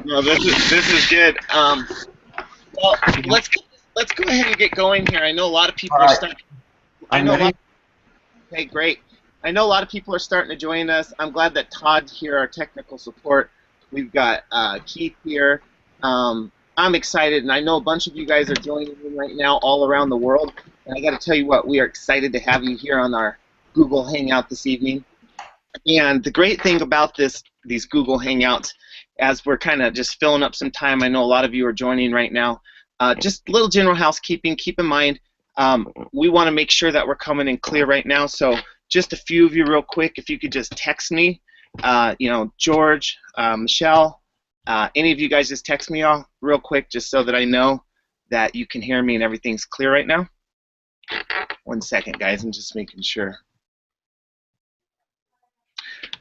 No, this is good. Well, let's go ahead and get going here. I know a lot of All people are right, starting. I I'm know a lot. ready. Hey, great. I know a lot of people are starting to join us. I'm glad that Todd's here, our technical support. We've got Keith here. I'm excited, and I know a bunch of you guys are joining in right now all around the world. And I got to tell you what, we are excited to have you here on our Google Hangout this evening. And the great thing about these Google Hangouts, as we're kind of just filling up some time, I know a lot of you are joining right now. Just little general housekeeping. Keep in mind, we want to make sure that we're coming in clear right now. So just a few of you, real quick, if you could just text me, George, Michelle, any of you guys, just text me all real quick, just so that I know that you can hear me and everything's clear right now. 1 second, guys. I'm just making sure.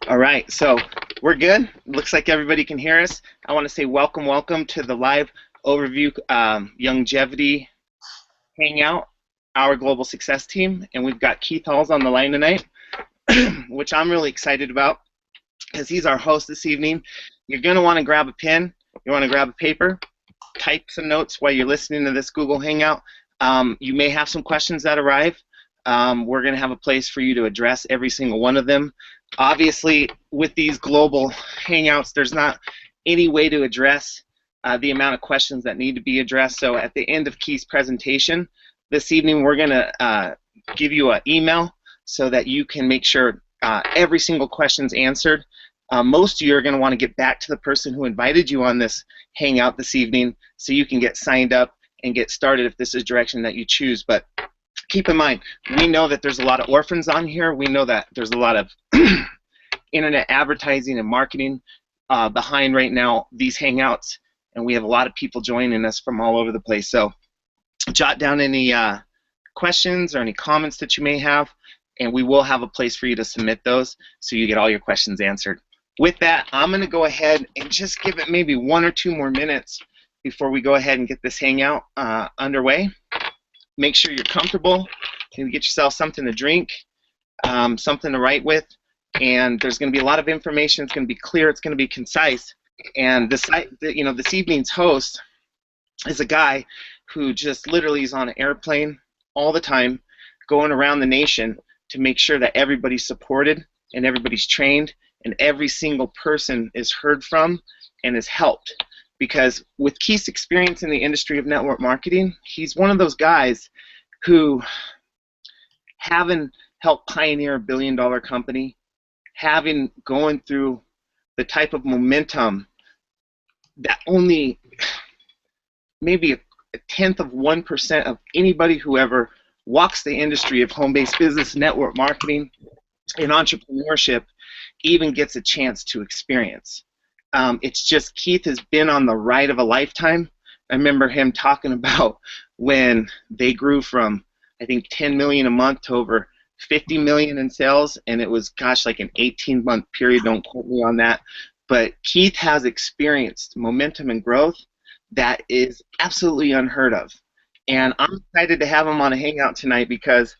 All right, so we're good. Looks like everybody can hear us. I want to say welcome to the live overview longevity hangout, our global success team, and we've got Keith Halls on the line tonight, which I'm really excited about because he's our host this evening. You're going to want to grab a pen. You want to grab a paper, type some notes while you're listening to this Google Hangout. You may have some questions that arrive. We're going to have a place for you to address every single one of them. Obviously, with these global hangouts, there's not any way to address the amount of questions that need to be addressed. So at the end of Keith's presentation this evening, we're going to give you an email so that you can make sure every single question's answered. Most of you are going to want to get back to the person who invited you on this hangout this evening so you can get signed up and get started if this is the direction that you choose. But keep in mind, we know that there's a lot of orphans on here. We know that there's a lot of internet advertising and marketing behind right now these hangouts, and we have a lot of people joining us from all over the place. So jot down any questions or any comments that you may have, and we will have a place for you to submit those so you get all your questions answered. With that, I'm going to go ahead and just give it maybe 1 or 2 more minutes before we go ahead and get this hangout underway. Make sure you're comfortable. You get yourself something to drink, something to write with, and there's going to be a lot of information. It's going to be clear. It's going to be concise. And this evening's host is a guy who just literally is on an airplane all the time, going around the nation to make sure that everybody's supported and everybody's trained and every single person is heard from and is helped. Because with Keith's experience in the industry of network marketing, he's one of those guys who, having helped pioneer a billion-dollar company, having going through the type of momentum that only maybe a tenth of 1% of anybody who ever walks the industry of home-based business, network marketing, and entrepreneurship even gets a chance to experience. It's just Keith has been on the ride of a lifetime. I remember him talking about when they grew from, I think, 10 million a month to over 50 million in sales, and it was, gosh, like an 18-month period. Don't quote me on that. But Keith has experienced momentum and growth that is absolutely unheard of. And I'm excited to have him on a hangout tonight because,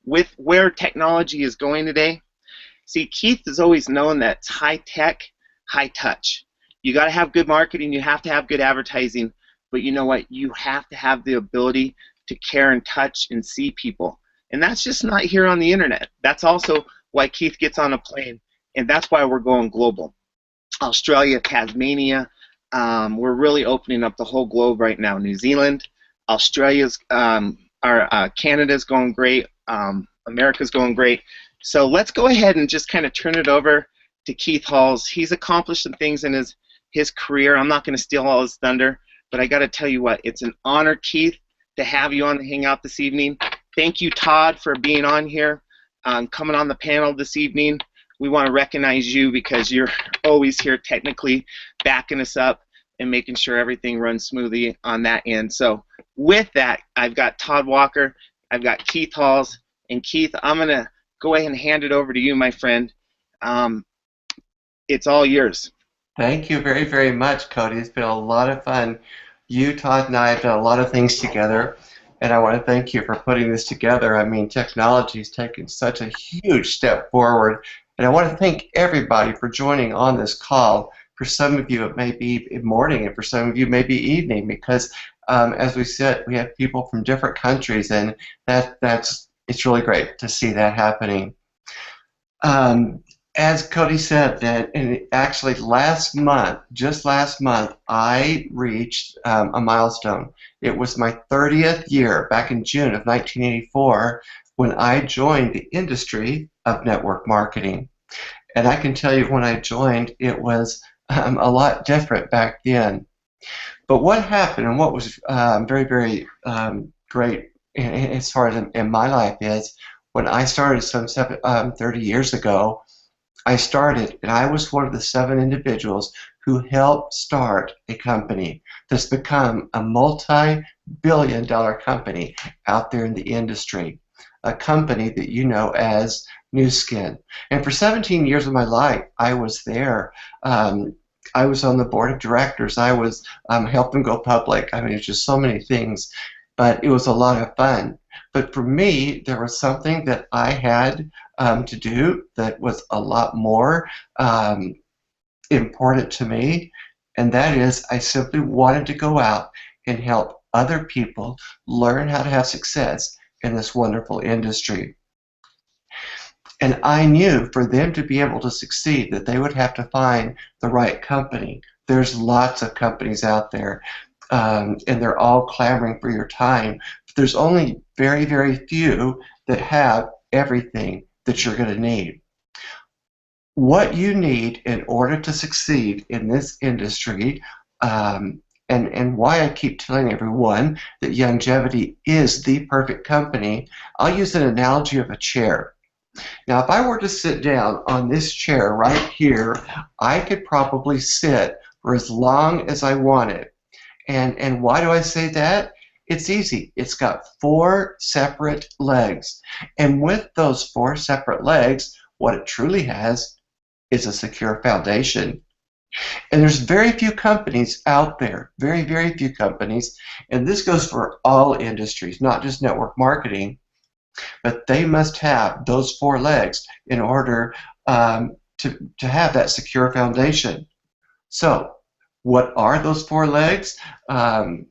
with where technology is going today, see, Keith has always known that it's high tech, high touch. You got to have good marketing, you have to have good advertising, but you know what? You have to have the ability to care and touch and see people. And that's just not here on the internet. That's also why Keith gets on a plane, and that's why we're going global. Australia, Tasmania, we're really opening up the whole globe right now. New Zealand, Australia's, Canada's going great, America's going great. So let's go ahead and just kind of turn it over to Keith Halls. He's accomplished some things in his career. I'm not going to steal all his thunder, but I got to tell you what, it's an honor, Keith, to have you on the Hangout this evening. Thank you, Todd, for being on here, coming on the panel this evening. We want to recognize you because you're always here technically backing us up and making sure everything runs smoothly on that end. So with that, I've got Todd Walker, I've got Keith Halls, and Keith, I'm going to go ahead and hand it over to you, my friend. It's all yours. Thank you very, very much, Cody. It's been a lot of fun. You, Todd, and I have done a lot of things together, and I want to thank you for putting this together. I mean, technology has taken such a huge step forward, and I want to thank everybody for joining on this call, For some of you, it may be morning, and for some of you, it may be evening, because as we said, we have people from different countries, and it's really great to see that happening. As Cody said, that actually just last month, I reached a milestone. It was my 30th year, back in June of 1984, when I joined the industry of network marketing. And I can tell you, when I joined, it was a lot different back then. But what happened, and what was very, very great as far as in my life, is when I started 30 years ago, and I was one of the 7 individuals who helped start a company that's become a multi-billion-dollar company out there in the industry, a company that you know as New Skin. And for 17 years of my life, I was there. I was on the board of directors. I was helping go public. I mean, it's just so many things, but it was a lot of fun. But for me, there was something that I had to do that was a lot more important to me, and that is I simply wanted to go out and help other people learn how to have success in this wonderful industry. And I knew for them to be able to succeed that they would have to find the right company. There's lots of companies out there, and they're all clamoring for your time. But there's only very, very few that have everything that you're going to need. What you need in order to succeed in this industry, and why I keep telling everyone that Youngevity is the perfect company, I'll use an analogy of a chair. Now, if I were to sit down on this chair right here, I could probably sit for as long as I wanted. And why do I say that? It's easy. It's got 4 separate legs. And with those 4 separate legs, what it truly has is a secure foundation. And there's very few companies out there, very, very few companies, and this goes for all industries, not just network marketing, but they must have those 4 legs in order to have that secure foundation. So, what are those 4 legs, and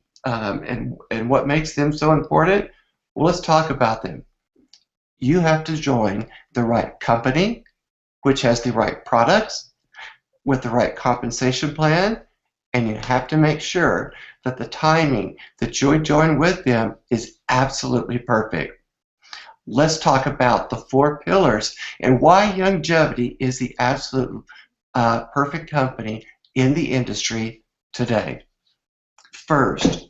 what makes them so important? Well, let's talk about them. You have to join the right company, which has the right products, with the right compensation plan, and you have to make sure that the timing that you join with them is absolutely perfect. Let's talk about the 4 pillars and why Youngevity is the absolute perfect company in the industry today. First,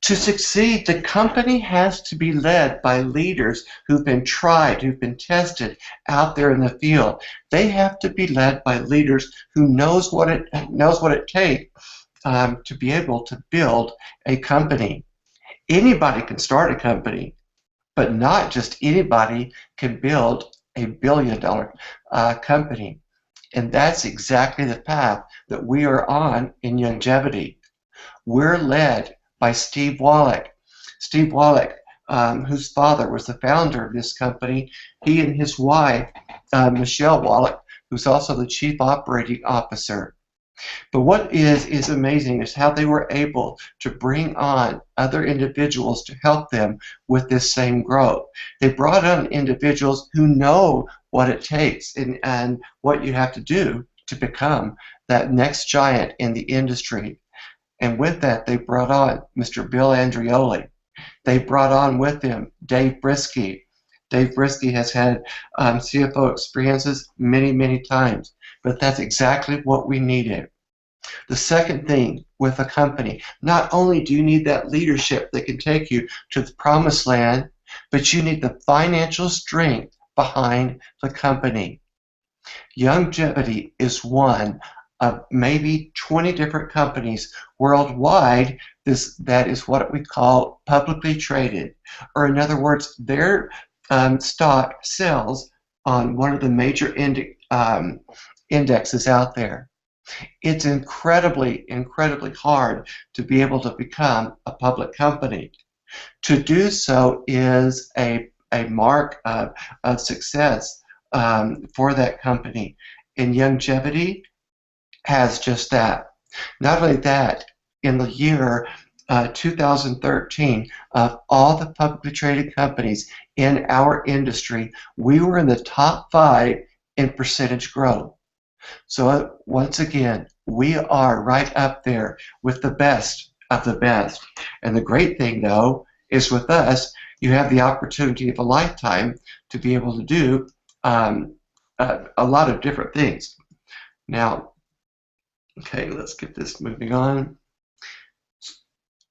to succeed, the company has to be led by leaders who've been tried, who've been tested out there in the field. They have to be led by leaders who knows what it takes to be able to build a company. Anybody can start a company, but not just anybody can build a billion-dollar company. And that's exactly the path that we are on in Youngevity. We're led by Steve Wallach. Steve Wallach, whose father was the founder of this company, he and his wife, Michelle Wallach, who's also the chief operating officer. But what is amazing is how they were able to bring on other individuals to help them with this same growth. They brought on individuals who know what it takes and what you have to do to become that next giant in the industry. And with that, they brought on Mr. Bill Andreoli. They brought on with him Dave Brisky. Dave Brisky has had CFO experiences many, many times, but that's exactly what we needed. The second thing with a company, not only do you need that leadership that can take you to the promised land, but you need the financial strength behind the company. Youngevity is one of maybe 20 different companies worldwide that is what we call publicly traded, or in other words, their stock sells on one of the major indexes out there. It's incredibly, incredibly hard to be able to become a public company. To do so is a mark of success for that company. In Youngevity, has just that. Not only that, in the year 2013, of all the publicly traded companies in our industry, we were in the top 5 in percentage growth. So once again, we are right up there with the best of the best. And the great thing, though, is with us, you have the opportunity of a lifetime to be able to do a lot of different things. Now, okay, let's get this moving on.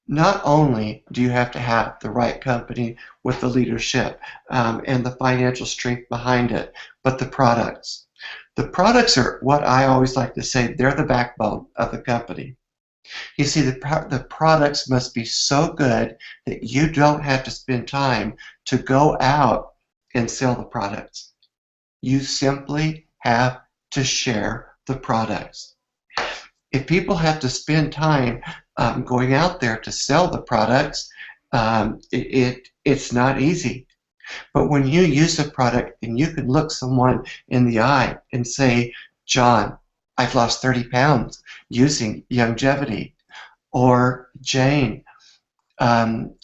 Not only do you have to have the right company with the leadership and the financial strength behind it, but the products. The products are what I always like to say, they're the backbone of the company. You see, the products must be so good that you don't have to spend time to go out and sell the products. You simply have to share the products. If people have to spend time going out there to sell the products, it's not easy. But when you use a product and you can look someone in the eye and say, John, I've lost 30 pounds using longevity, or Jane, I'm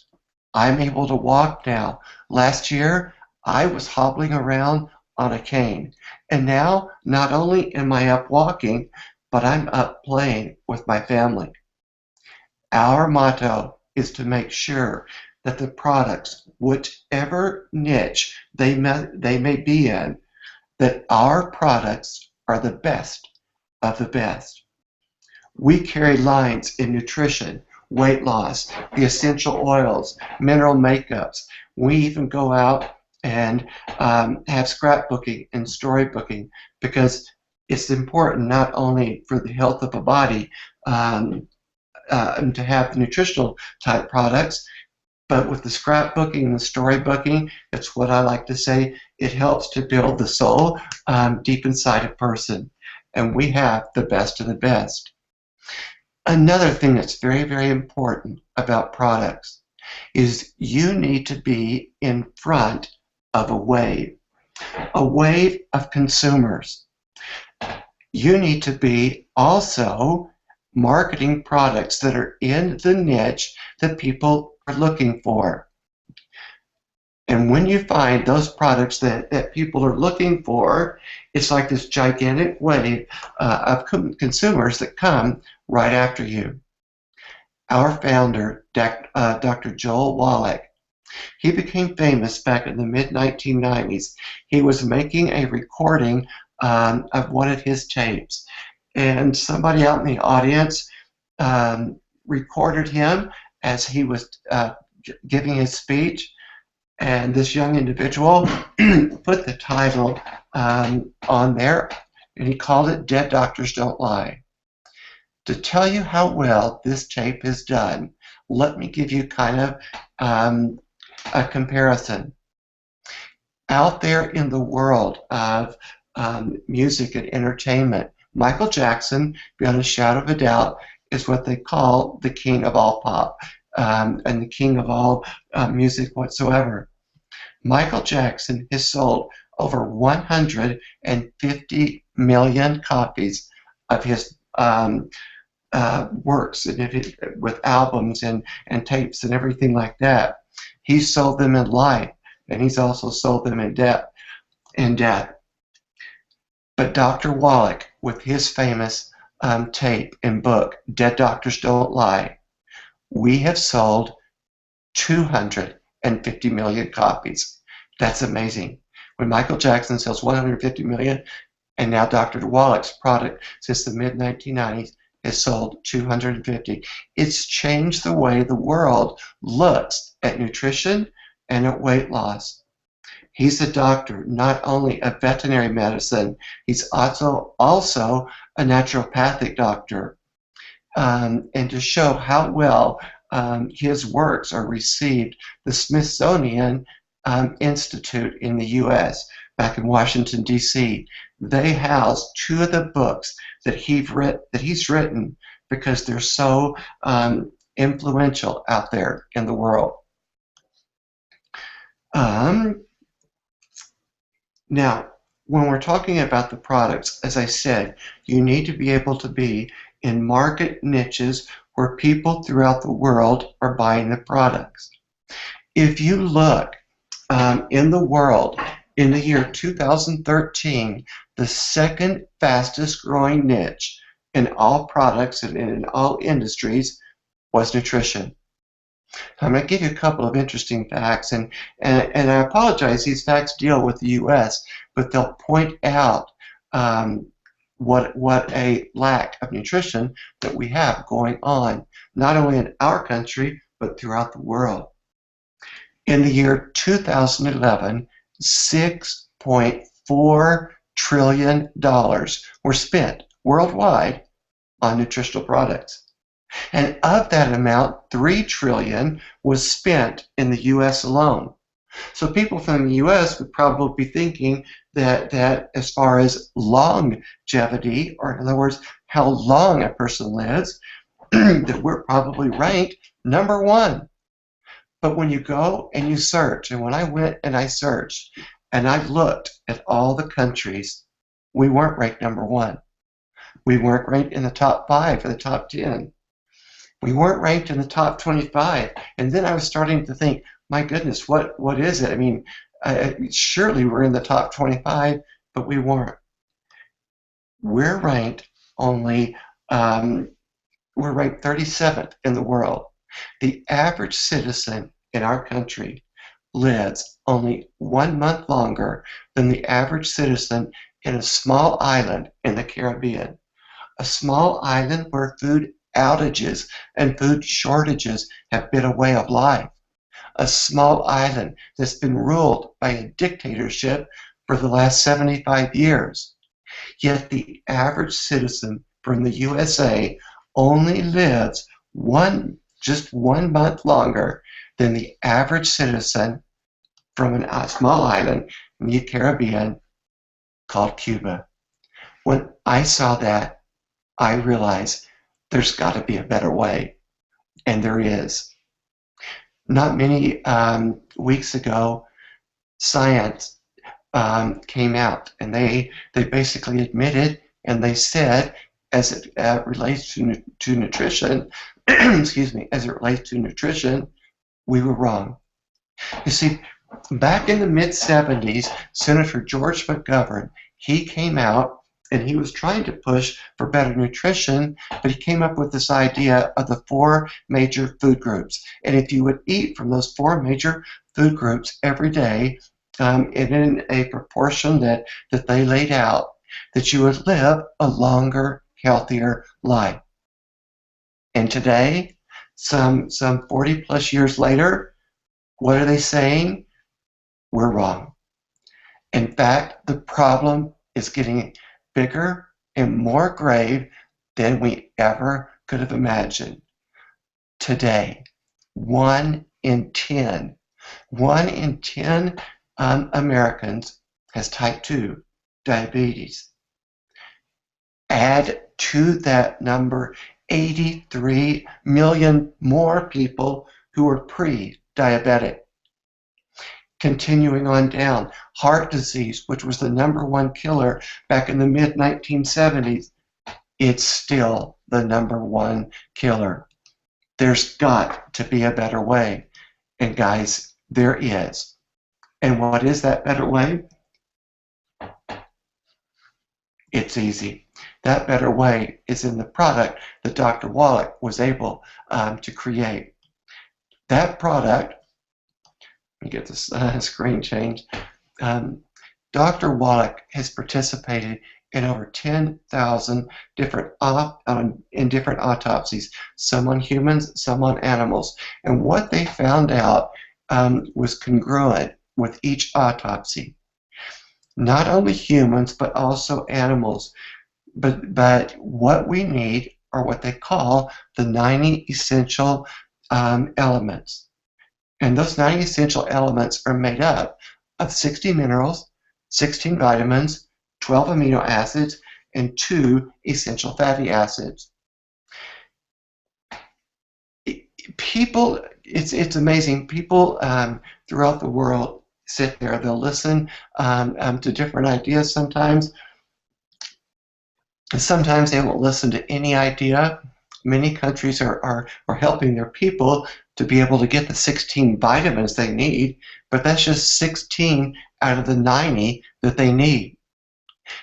able to walk now. Last year, I was hobbling around on a cane. And now, not only am I up walking, but I'm up playing with my family. Our motto is to make sure that the products, whichever niche they may be in, that our products are the best of the best. We carry lines in nutrition, weight loss, the essential oils, mineral makeups. We even go out and have scrapbooking and storybooking, because it's important not only for the health of a body to have the nutritional type products, but with the scrapbooking and the storybooking, it's what I like to say, it helps to build the soul deep inside a person. And we have the best of the best. Another thing that's very, very important about products is you need to be in front of a wave of consumers. You need to be also marketing products that are in the niche that people are looking for. And when you find those products that people are looking for, it's like this gigantic wave of consumers that come right after you. Our founder, Dr. Joel Wallach, he became famous back in the mid-1990s. He was making a recording of one of his tapes, and somebody out in the audience recorded him as he was giving his speech, and this young individual put the title on there, and he called it Dead Doctors Don't Lie. To tell you how well this tape is done, let me give you kind of a comparison. Out there in the world of music and entertainment, Michael Jackson, beyond a shadow of a doubt, is what they call the king of all pop and the king of all music whatsoever. Michael Jackson has sold over 150 million copies of his works, and with albums and tapes and everything like that. He's sold them in life, and he's also sold them in death. But Dr. Wallach, with his famous tape and book, Dead Doctors Don't Lie, we have sold 250 million copies. That's amazing. When Michael Jackson sells 150 million, and now Dr. Wallach's product since the mid-1990s has sold 250. It's changed the way the world looks at nutrition and at weight loss. He's a doctor, not only of veterinary medicine, he's also a naturopathic doctor. And to show how well his works are received, the Smithsonian Institute in the U.S., back in Washington, D.C., they house 2 of the books that he's written because they're so influential out there in the world. Now, when we're talking about the products, as I said, you need to be able to be in market niches where people throughout the world are buying the products. If you look in the world, in the year 2013, the second fastest growing niche in all products and in all industries was nutrition. I'm going to give you a couple of interesting facts, and I apologize, these facts deal with the U.S., but they'll point out what a lack of nutrition that we have going on, not only in our country, but throughout the world. In the year 2011, $6.4 trillion were spent worldwide on nutritional products. And of that amount, $3 trillion was spent in the U.S. alone. So people from the U.S. would probably be thinking that as far as longevity, or in other words, how long a person lives, that we're probably ranked number one. But when you go and you search, and when I went and I searched, and I looked at all the countries, we weren't ranked number one. We weren't ranked in the top 5 or the top 10. We weren't ranked in the top 25. And then I was starting to think, my goodness, what is it? I mean, surely we're in the top 25, but we weren't. We're ranked only, we're ranked 37th in the world. The average citizen in our country lives only 1 month longer than the average citizen in a small island in the Caribbean. A small island where food outages and food shortages have been a way of life. A small island that's been ruled by a dictatorship for the last 75 years. Yet the average citizen from the USA only lives just 1 month longer than the average citizen from a small island in the Caribbean called Cuba. When I saw that, I realized there's got to be a better way, and there is. Not many weeks ago, science came out, and they basically admitted, and they said, as it relates to nutrition, excuse me, as it relates to nutrition, we were wrong. You see, back in the mid-70s, Senator George McGovern, he came out and he was trying to push for better nutrition, but he came up with this idea of the 4 major food groups. And if you would eat from those 4 major food groups every day, and in a proportion that they laid out, that you would live a longer, healthier life. And today, some 40 plus years later, what are they saying? We're wrong. In fact, the problem is getting bigger and more grave than we ever could have imagined. Today, 1 in 10 Americans has type 2 diabetes. Add to that number 83 million more people who are pre-diabetic. Continuing on down, heart disease, which was the #1 killer back in the mid-1970s, it's still the #1 killer. There's got to be a better way. And guys, there is. And what is that better way? It's easy. That better way is in the product that Dr. Wallach was able to create. That product, let me get this screen changed. Dr. Wallach has participated in over 10,000 different autopsies, some on humans, some on animals. And what they found out was congruent with each autopsy. Not only humans, but also animals. But what we need are what they call the 90 essential elements. And those 90 essential elements are made up of 60 minerals, 16 vitamins, 12 amino acids, and 2 essential fatty acids. People, it's amazing. People throughout the world sit there. They'll listen to different ideas sometimes. Sometimes they won't listen to any idea. Many countries are helping their people to be able to get the 16 vitamins they need, but that's just 16 out of the 90 that they need.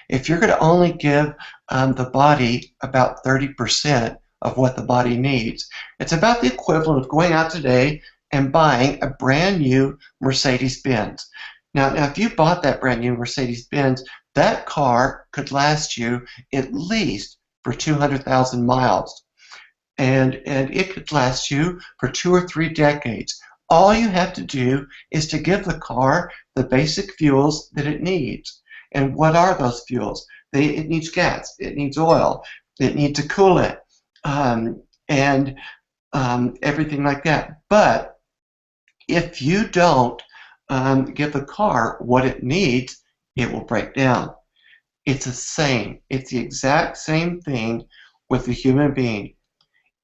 If you're going to only give the body about 30% of what the body needs, it's about the equivalent of going out today and buying a brand new Mercedes-Benz. Now, if you bought that brand new Mercedes-Benz, that car could last you at least for 200,000 miles. And it could last you for 2 or 3 decades. All you have to do is to give the car the basic fuels that it needs. And what are those fuels? It needs gas, it needs oil, it needs a coolant, and everything like that. But if you don't give the car what it needs, it will break down. It's the exact same thing with the human being.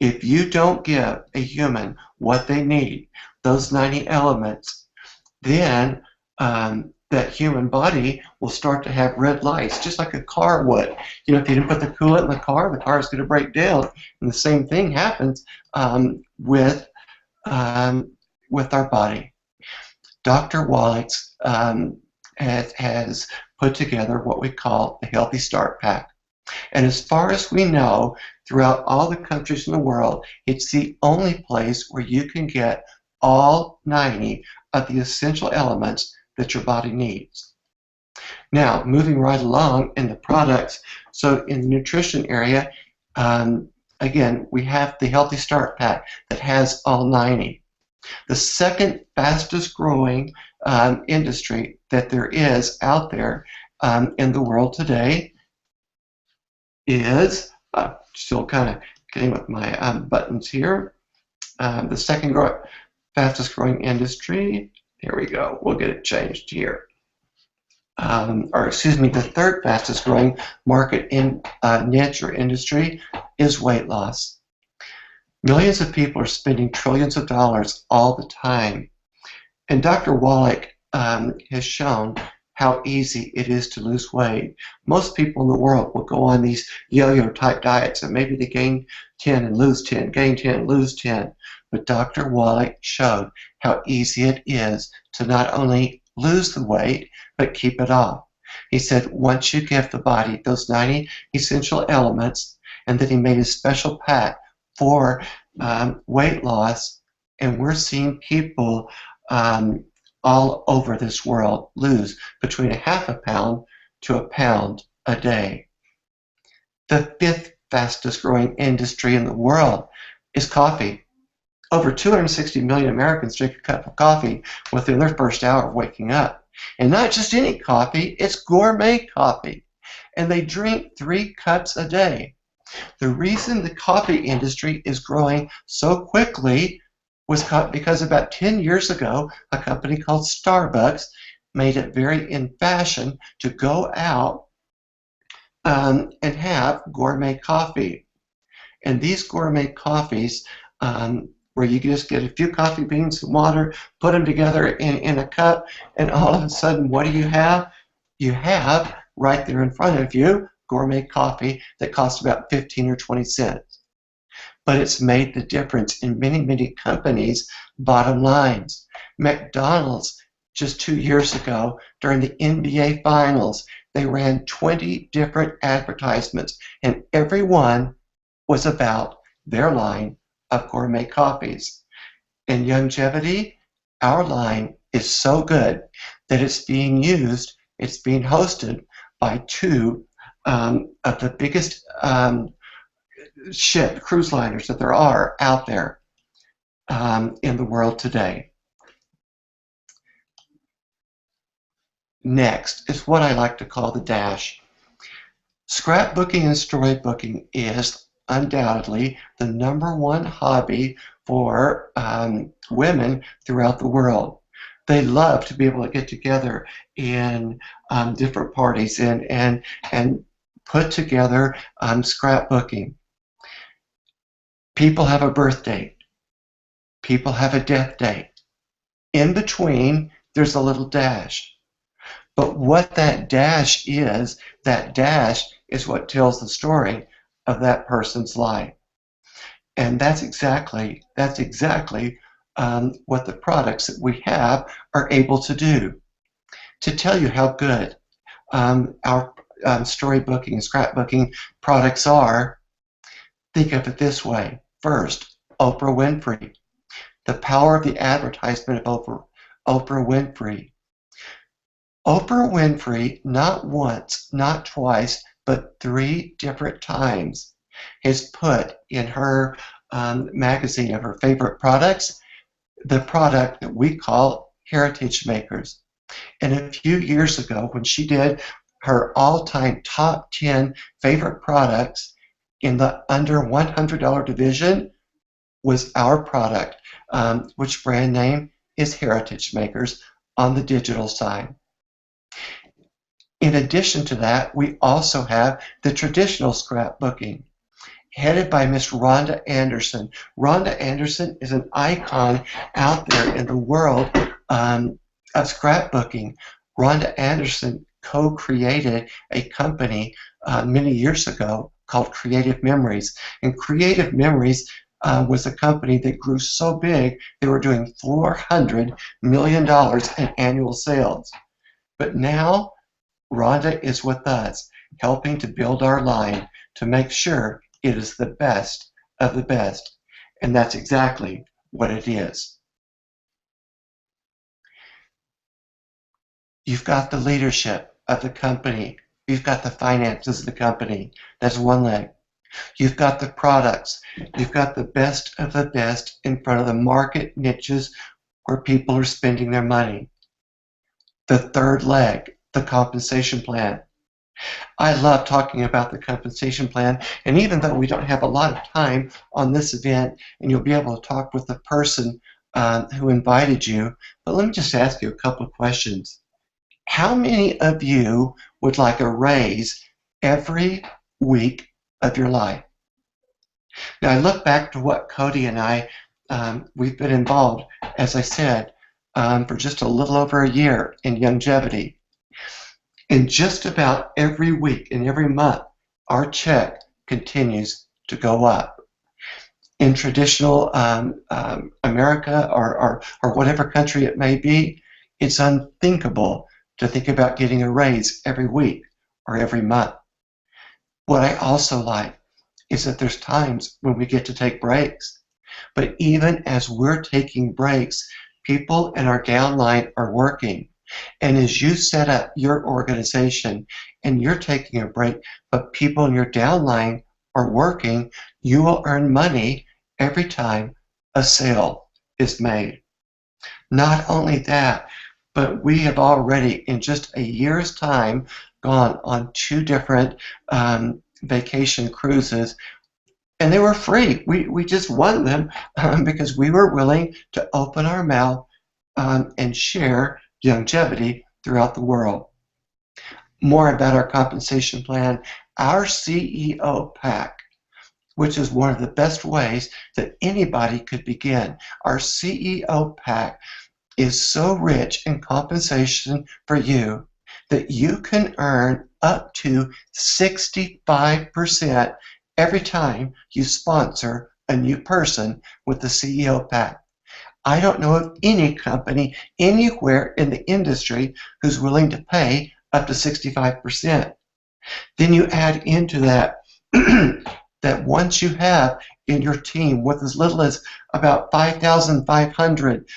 If you don't give a human what they need, those 90 elements, then that human body will start to have red lights, just like a car would. If you didn't put the coolant in the car is going to break down. And the same thing happens with our body. Dr. Wallach has put together what we call the Healthy Start Pack. And as far as we know, throughout all the countries in the world, it's the only place where you can get all 90 of the essential elements that your body needs. Now, moving right along in the products, so in the nutrition area, again, we have the Healthy Start Pack that has all 90. The second fastest growing industry that there is out there in the world today is, still kind of getting with my buttons here, the second fastest growing industry, here we go, we'll get it changed here. The third fastest growing market in niche or industry is weight loss. Millions of people are spending trillions of dollars all the time. And Dr. Wallach has shown how easy it is to lose weight. Most people in the world will go on these yo-yo type diets, and maybe they gain 10 and lose 10, gain 10 and lose 10. But Dr. Wallach showed how easy it is to not only lose the weight, but keep it off. He said once you give the body those 90 essential elements, and then he made a special pack for weight loss, and we're seeing people all over this world lose between a half a pound to a pound a day. The fifth fastest growing industry in the world is coffee. Over 260 million Americans drink a cup of coffee within their first hour of waking up. And not just any coffee, it's gourmet coffee. And they drink 3 cups a day. The reason the coffee industry is growing so quickly was because about 10 years ago, a company called Starbucks made it very in fashion to go out and have gourmet coffee. And these gourmet coffees, where you just get a few coffee beans and water, put them together in a cup, and all of a sudden, what do you have? You have right there in front of you gourmet coffee that costs about 15 or 20 cents. But it's made the difference in many, many companies' bottom lines. McDonald's, just 2 years ago, during the NBA Finals, they ran 20 different advertisements, and every one was about their line of gourmet coffees. In longevity, our line is so good that it's being used, it's being hosted by 2 of the biggest cruise liners that there are out there in the world today. Next is what I like to call the dash. Scrapbooking and storybooking is undoubtedly the #1 hobby for women throughout the world. They love to be able to get together in different parties and put together scrapbooking. People have a birth date. People have a death date. In between there's a little dash. But what that dash is what tells the story of that person's life. And that's exactly what the products that we have are able to do. To tell you how good our storybooking and scrapbooking products are, think of it this way. First, Oprah Winfrey. The power of the advertisement of Oprah Winfrey. Oprah Winfrey, not once, not twice, but 3 different times, has put in her magazine of her favorite products the product that we call Heritage Makers. And a few years ago, when she did her all-time top 10 favorite products in the under $100 division, was our product, which brand name is Heritage Makers on the digital side. In addition to that, we also have the traditional scrapbooking, headed by Miss Rhonda Anderson. Rhonda Anderson is an icon out there in the world of scrapbooking. Rhonda Anderson co-created a company many years ago called Creative Memories. And Creative Memories was a company that grew so big they were doing $400 million in annual sales. But now Rhonda is with us, helping to build our line to make sure it is the best of the best. And that's exactly what it is. You've got the leadership of the company. You've got the finances of the company. That's one leg. You've got the products. You've got the best of the best in front of the market niches where people are spending their money. The third leg, the compensation plan. I love talking about the compensation plan, and even though we don't have a lot of time on this event, and you'll be able to talk with the person who invited you, but let me just ask you a couple of questions. How many of you would like a raise every week of your life? Now, I look back to what Cody and I, we've been involved, as I said, for just a little over a year in longevity. And just about every week and every month, our check continues to go up. In traditional America or whatever country it may be, it's unthinkable to think about getting a raise every week or every month. What I also like is that there's times when we get to take breaks. But even as we're taking breaks, people in our downline are working. And as you set up your organization and you're taking a break, but people in your downline are working, you will earn money every time a sale is made. Not only that, but we have already, in just a year's time, gone on 2 different vacation cruises, and they were free. We just won them because we were willing to open our mouth and share longevity throughout the world. More about our compensation plan. Our CEO pack, which is one of the best ways that anybody could begin. Our CEO pack is so rich in compensation for you that you can earn up to 65% every time you sponsor a new person with the CEO pack. I don't know of any company anywhere in the industry who's willing to pay up to 65%. Then you add into that that once you have in your team with as little as about 5,500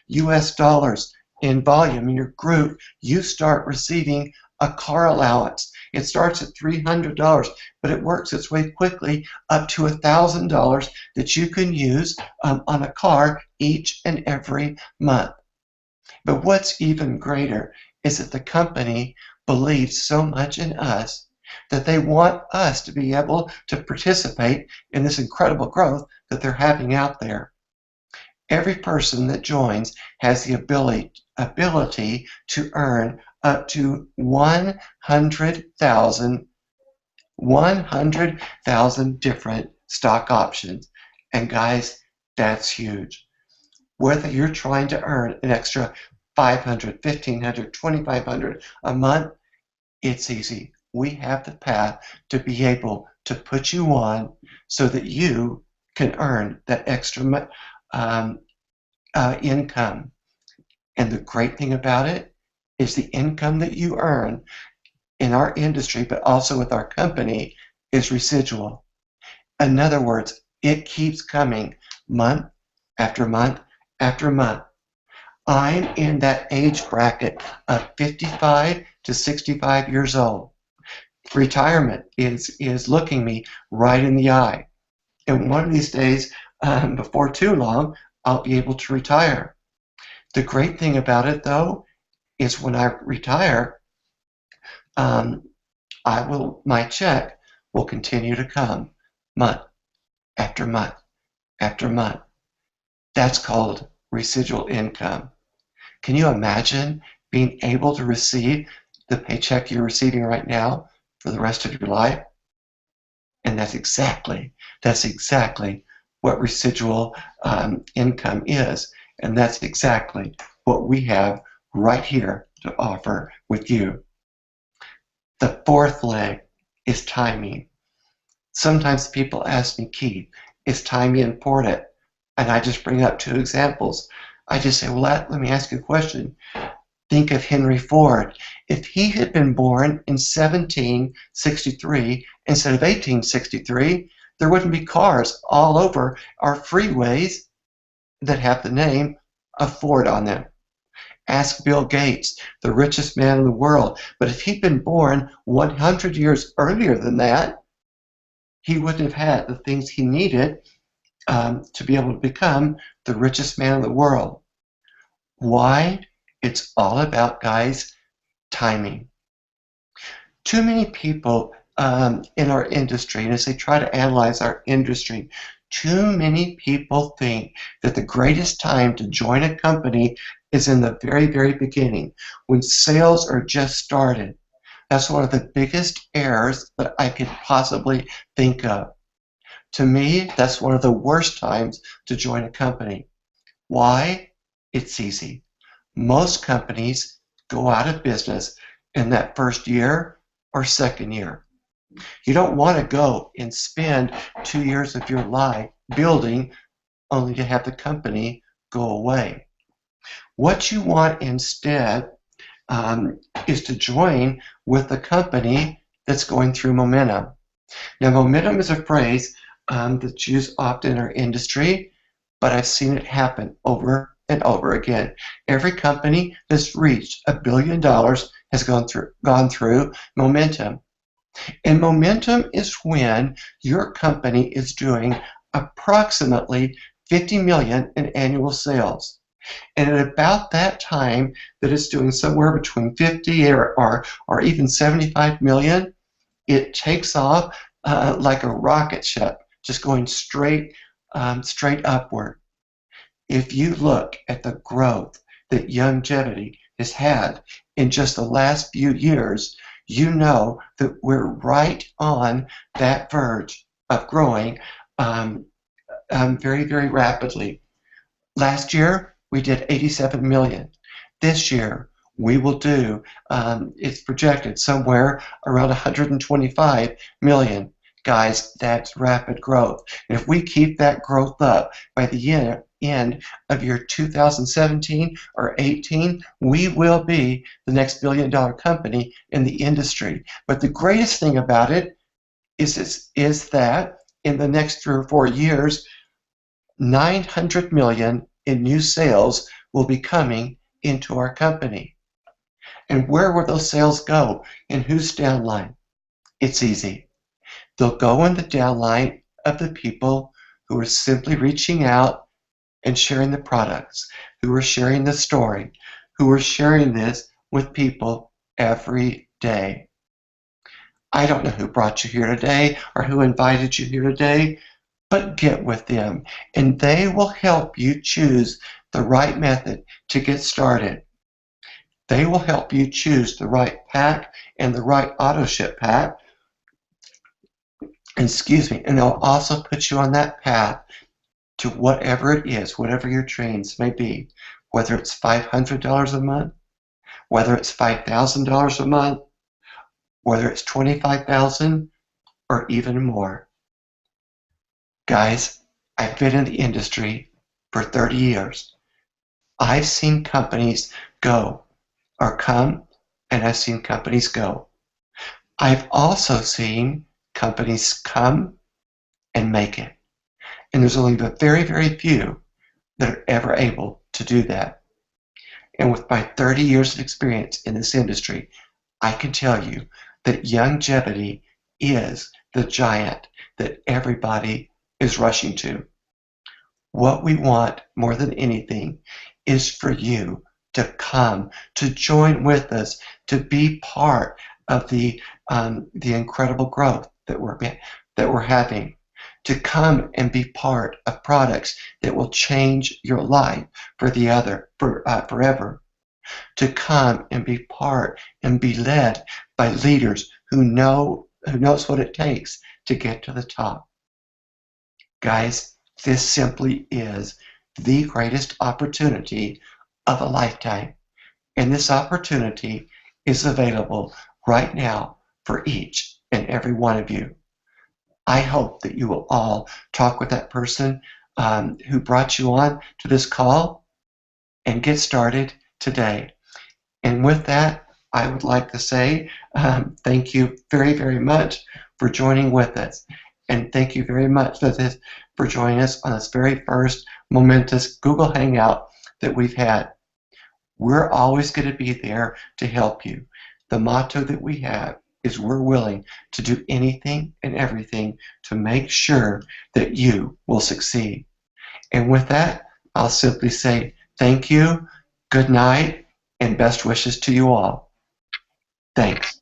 US dollars in volume in your group, you start receiving a car allowance. It starts at $300, but it works its way quickly up to $1,000 that you can use on a car each and every month. But what's even greater is that the company believes so much in us that they want us to be able to participate in this incredible growth that they're having out there. Every person that joins has the ability to earn up to 100,000 different stock options. And guys, that's huge. Whether you're trying to earn an extra $500, $1,500, $2,500 a month, it's easy. We have the path to be able to put you on so that you can earn that extra income. And the great thing about it is the income that you earn in our industry, but also with our company, is residual. In other words, it keeps coming month after month after month. I'm in that age bracket of 55 to 65 years old. Retirement is looking me right in the eye. And one of these days, before too long, I'll be able to retire. The great thing about it, though, is when I retire, my check will continue to come month after month after month. That's called residual income. Can you imagine being able to receive the paycheck you're receiving right now for the rest of your life? And that's exactly what residual income is. And that's exactly what we have right here to offer with you. The fourth leg is timing. Sometimes people ask me, Keith, is timing important? And I just bring up two examples. I just say, well, let me ask you a question. Think of Henry Ford. If he had been born in 1763 instead of 1863, there wouldn't be cars all over our freeways that have the name of Ford on them. Ask Bill Gates, the richest man in the world. But if he'd been born 100 years earlier than that, he wouldn't have had the things he needed to be able to become the richest man in the world. Why? It's all about, guys, timing. Too many people in our industry, and as they try to analyze our industry, too many people think that the greatest time to join a company is in the very, very beginning, when sales are just started. That's one of the biggest errors that I could possibly think of. To me, that's one of the worst times to join a company. Why? It's easy. Most companies go out of business in that first year or second year. You don't want to go and spend 2 years of your life building only to have the company go away. What you want instead is to join with a company that's going through momentum. Now, momentum is a phrase that's used often in our industry, but I've seen it happen over and over again. Every company that's reached $1 billion has gone through momentum. And momentum is when your company is doing approximately 50 million in annual sales. And at about that time that it's doing somewhere between 50 or even 75 million, it takes off like a rocket ship, just going straight upward. If you look at the growth that Longevity has had in just the last few years, you know that we're right on that verge of growing very, very rapidly. Last year, we did 87 million. This year, we will do, it's projected somewhere around 125 million. Guys, that's rapid growth. And if we keep that growth up by the end of year 2017 or 18, we will be the next billion-dollar company in the industry. But the greatest thing about it is that in the next 3 or 4 years, 900 million in new sales will be coming into our company. And where will those sales go? In whose downline? It's easy. They'll go in the downline of the people who are simply reaching out and sharing the products, who are sharing the story, who are sharing this with people every day. I don't know who brought you here today or who invited you here today, but get with them, and they will help you choose the right method to get started. They will help you choose the right pack and the right auto ship pack. And they'll also put you on that path to whatever it is, whatever your dreams may be, whether it's $500 a month, whether it's $5,000 a month, whether it's $25,000 or even more. Guys, I've been in the industry for 30 years. I've seen companies go or come, and I've seen companies go. I've also seen companies come and make it. And there's only a very, very few that are ever able to do that. And with my 30 years of experience in this industry, I can tell you that longevity is the giant that everybody is rushing to. What we want more than anything is for you to come, to join with us, to be part of the incredible growth that we're having, to come and be part of products that will change your life forever, to come and be part and be led by leaders who knows what it takes to get to the top. Guys, this simply is the greatest opportunity of a lifetime. And this opportunity is available right now for each and every one of you. I hope that you will all talk with that person who brought you on to this call and get started today. And with that, I would like to say thank you very, very much for joining with us. And thank you very much for joining us on this very first momentous Google Hangout that we've had. We're always going to be there to help you. The motto that we have is we're willing to do anything and everything to make sure that you will succeed. And with that, I'll simply say thank you, good night, and best wishes to you all. Thanks.